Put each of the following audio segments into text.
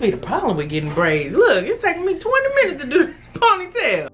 be the problem with getting braids. Look, it's taking me 20 minutes to do this ponytail.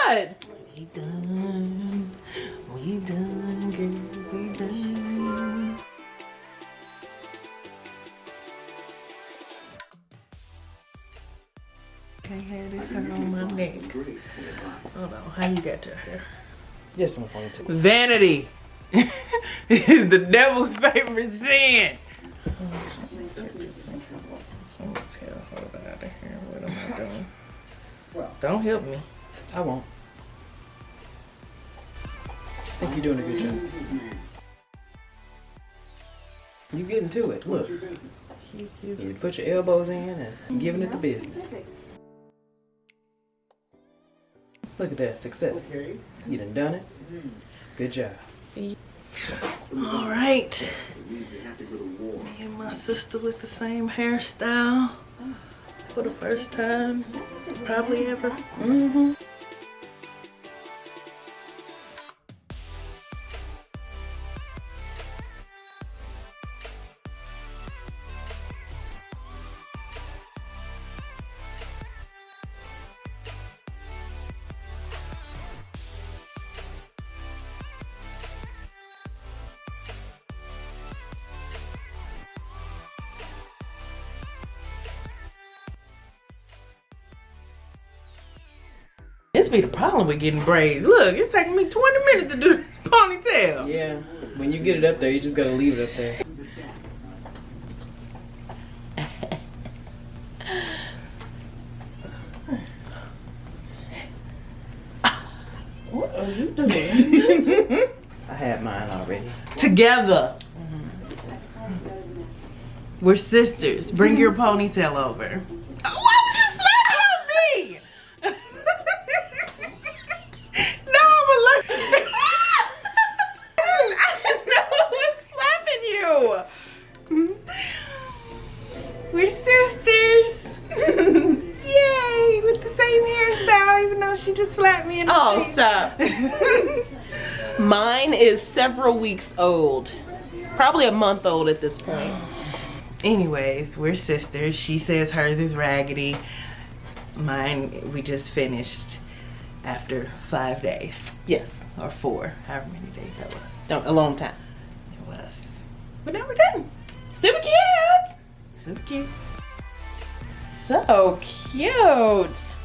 good. We done. We done, girl. We done. Can't have this hair on my neck. Hold on, how you got your hair? Yes, I'm going to. Vanity is the devil's favorite sin. Hold out of here. What am I doing? Don't help me. I won't. I think you're doing a good job. You getting to it. Look. You put your elbows in and giving it the business. Look at that success. You done it. Good job. All right. Me and my sister with the same hairstyle for the first time probably ever. Mm-hmm. This be the problem with getting braids. Look, it's taking me 20 minutes to do this ponytail. Yeah. When you get it up there, you just gotta leave it up there. What are you doing? I had mine already. Together. We're sisters. Bring your ponytail over. Why would you slap on me? No, I'm allergic. I didn't know I was slapping you. We're sisters. Yay, with the same hairstyle, even though she just slapped me in the Oh, face. stop. Mine is several weeks old. Probably a month old at this point. Anyways, we're sisters. She says hers is raggedy. Mine, we just finished after 5 days. Yes. Or 4, however many days that was. A long time. It was. But now we're done. Super cute. So cute. So cute.